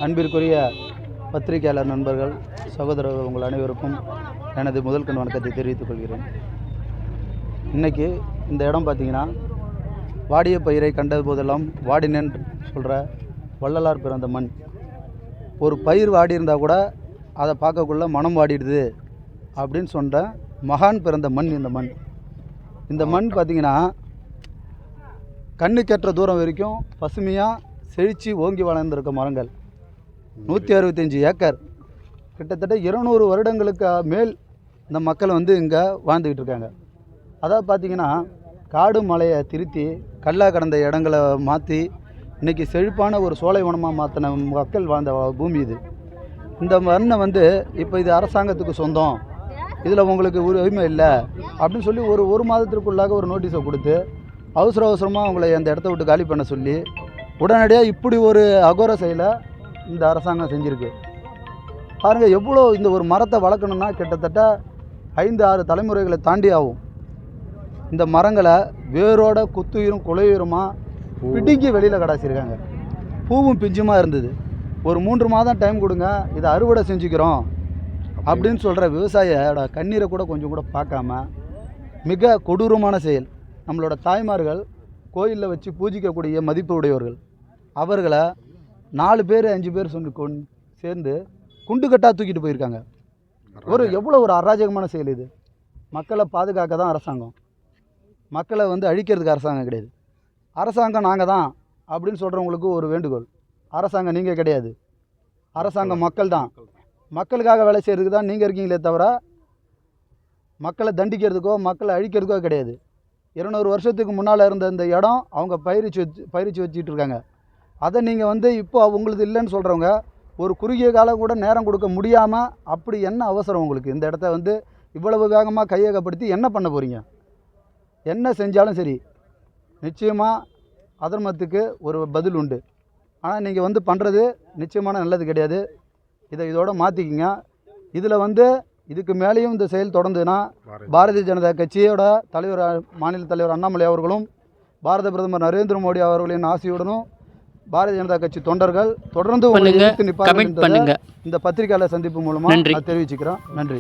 அன்பிற்குரிய பத்திரிகையாளர் நண்பர்கள், சகோதரர்கள் உங்கள் அனைவருக்கும் எனது முதல் கண் வணக்கத்தை தெரிவித்துக் கொள்கிறேன். இன்றைக்கி இந்த இடம் பார்த்திங்கன்னா, வாடிய பயிரை கண்டது போதெல்லாம் வாடினேன் சொல்கிற வள்ளலார் பிறந்த மண். ஒரு பயிர் வாடி இருந்தால் கூட அதை பார்க்கக்குள்ள மனம் வாடிடுது அப்படின்னு சொன்ன மகான் பிறந்த மண் இந்த மண். இந்த மண் பார்த்திங்கன்னா, கண்ணுக்கேற்ற தூரம் வரைக்கும் பசுமையாக செழித்து ஓங்கி வளர்ந்துருக்க மரங்கள். 165 ஏக்கர், கிட்டத்தட்ட 200 வருடங்களுக்கு மேல் இந்த மக்கள் இங்கே வாழ்ந்துக்கிட்டு இருக்காங்க. அதாவது பார்த்திங்கன்னா, காடு மலையை திருத்தி கல்லாக கடந்த இடங்களை மாற்றி இன்றைக்கி செழிப்பான ஒரு சோலை வனமாக மாற்றின மக்கள் வாழ்ந்த பூமி இது. இந்த மண்ணை இப்போ இது அரசாங்கத்துக்கு சொந்தம், இதில் உங்களுக்கு உரிமை இல்லை அப்படின்னு சொல்லி ஒரு மாதத்திற்குள்ளாக ஒரு நோட்டீஸை கொடுத்து அவசரமாக அவங்கள அந்த இடத்த விட்டு காலி பண்ண சொல்லி உடனடியாக இப்படி ஒரு அகோர செயலை இந்த அரசாங்கம் செஞ்சுருக்கு. பாருங்கள், எவ்வளோ இந்த ஒரு மரத்தை வளர்க்கணுன்னா கிட்டத்தட்ட 5-6 தலைமுறைகளை தாண்டி ஆகும். இந்த மரங்களை வேரோட குத்துயிரும் குலையுருமாக பிடிங்கி வெளியில் கடாச்சிருக்காங்க. பூவும் பிஞ்சுமாக இருந்தது. ஒரு 3 மாதம் டைம் கொடுங்க, இதை அறுவடை செஞ்சுக்கிறோம் அப்படின்னு சொல்கிற விவசாயியோட கண்ணீரை கூட கொஞ்சம் கூட பார்க்காம மிக கொடூரமான செயல். நம்மளோட தாய்மார்கள் கோயிலில் வச்சு பூஜிக்கக்கூடிய மதிப்பு உடையவர்கள், அவர்களை 4 பேர் 5 பேர் சேர்ந்து குண்டுக்கட்டாக தூக்கிட்டு போயிருக்காங்க. எவ்வளோ ஒரு அராஜகமான செயல் இது. மக்களை பாதுகாக்க தான் அரசாங்கம், மக்களை அழிக்கிறதுக்கு அரசாங்கம் கிடையாது. அரசாங்கம் நாங்கள் தான் அப்படின்னு சொல்கிறவங்களுக்கு ஒரு வேண்டுகோள், அரசாங்கம் நீங்கள் கிடையாது, அரசாங்கம் மக்கள் தான். மக்களுக்காக வேலை செய்கிறதுக்கு தான் நீங்கள் இருக்கீங்களே தவிர மக்களை தண்டிக்கிறதுக்கோ மக்களை அழிக்கிறதுக்கோ கிடையாது. 200 வருஷத்துக்கு முன்னால் இருந்த இந்த இடம் அவங்க பயிரிச்சு வச்சுட்டு இருக்காங்க. அதை நீங்கள் இப்போ உங்களுக்கு இல்லைன்னு சொல்கிறவங்க ஒரு குறுகிய காலம் கூட நேரம் கொடுக்க முடியாமல், அப்படி என்ன அவசரம் உங்களுக்கு? இந்த இடத்த இவ்வளவு வேகமாக கையகப்படுத்தி என்ன பண்ண போகிறீங்க? என்ன செஞ்சாலும் சரி, நிச்சயமாக அதர்மத்துக்கு ஒரு பதில் உண்டு. ஆனால் நீங்கள் பண்ணுறது நிச்சயமான நல்லது கிடையாது. இதோட மாற்றிக்கிங்க. இதில் இதுக்கு மேலேயும் இந்த செயல் தொடர்ந்துன்னா பாரதிய ஜனதா கட்சியோட தலைவர், மாநில தலைவர் அண்ணாமலை அவர்களும் பாரத பிரதமர் நரேந்திர மோடி அவர்களின் ஆசையுடனும் பாரதிய ஜனதா கட்சி தொண்டர்கள் தொடர்ந்து நிற்பார்கள். இந்த பத்திரிகையாளர் சந்திப்பு மூலமாக தெரிவிச்சுக்கிறோம். நன்றி.